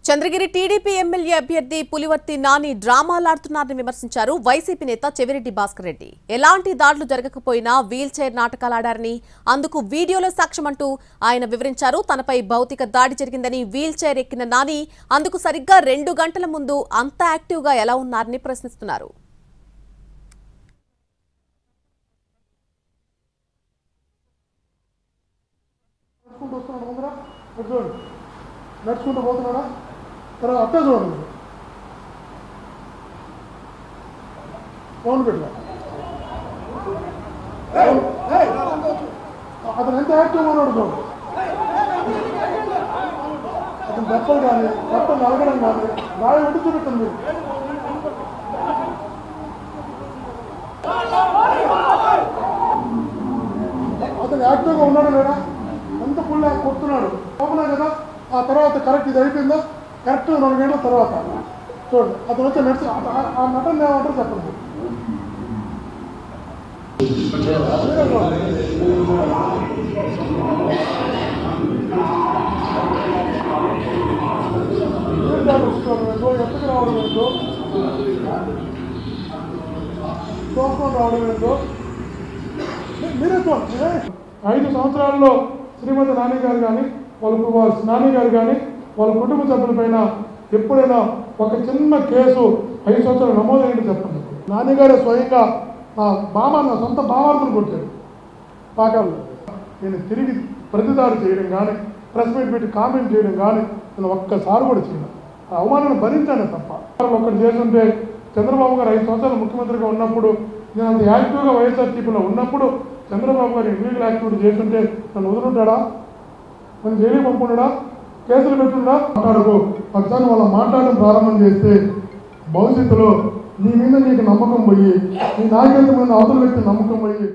Chandragiri TDP MLA అభ్యర్థి పులివర్తి నాని డ్రామాలాడుతున్నారని విమర్శించారు YCP నేత చెవిరెడ్డి భాస్కర్ రెడ్డి. ఎలాంటి దాడులు జరగకపోయినా వీల్ చైర్ నాటకాలాడారని, అందుకు వీడియోలో సాక్ష్యమంటూ ఆయన వివరించారు. తనపై భౌతిక దాడి జరిగిందని, వీల్ చైర్ ఎక్కిన నాని అందుకు సరిగ్గా 2 గంటల ముందు అంత యాక్టివ్గా ఎలా ఉన్నారని ప్రశ్నిస్తున్నారు. నడుచుకుంటూ పోతున్నాడా తర్వాత అట్టే చూడండి ఫోన్ పెట్టా అతను ఎంత యాక్టివ్గా ఉన్నాడు చూడండి. అతను దెబ్బలు కానీ బట్టలు నలగడం కానీ బాగా పెట్టి చూపెట్టండి మీరు. అతను యాక్టివ్గా ఉన్నాడు లేదా ఎంత ఫుల్ కొడుతున్నాడు పోకున్నా కదా. ఆ తర్వాత కరెక్ట్ ఇది అయిపోయిందా కరెక్ట్ 2 గంటల తర్వాత చూడండి అతను వచ్చి నడిచి ఆ నటన ఏమంటారు చెప్పండి. ఎక్కడికి రావడం ఏంటో చూసుకొని రావడం ఏంటో మీరే చూడండి. 5 సంవత్సరాల్లో శ్రీమతి నాని గారు కానీ నాని గారు కానీ వాళ్ళ కుటుంబ సభ్యులపైన ఎప్పుడైనా ఒక చిన్న కేసు 5 సంవత్సరాలు నమోదైంది చెప్పండి. నాన్నగారే స్వయంగా నా సొంత భావార్థులు కొట్టారు పాకాల్లో. నేను తిరిగి ప్రతిదాడి చేయడం కానీ ప్రెస్ మీట్ పెట్టి కామెంట్ చేయడం కానీ నేను ఒక్కసారి కూడా చేయను. ఆ అవమానాన్ని భరించాను తప్ప. ఒకటి చేస్తుంటే చంద్రబాబు గారు 5 సంవత్సరాలు ముఖ్యమంత్రిగా ఉన్నప్పుడు నేను అంత యాక్టివ్గా వైఎస్ఆర్సీపీలో ఉన్నప్పుడు చంద్రబాబు గారు ఇల్లీగల్ యాక్టివిటీ చేస్తుంటే నన్ను వదులుంటాడా, నన్ను జైలుకి పంపుకుంటాడా, కేసులు పెట్టుడా మాట్లాడకు. ఒకసారి వాళ్ళ మాట్లాడడం ప్రారంభం చేస్తే భవిష్యత్తులో నీ మీద నీకు నమ్మకం పోయి నీ నాయకత్వం మీద అవతల వ్యక్తి నమ్మకం పోయి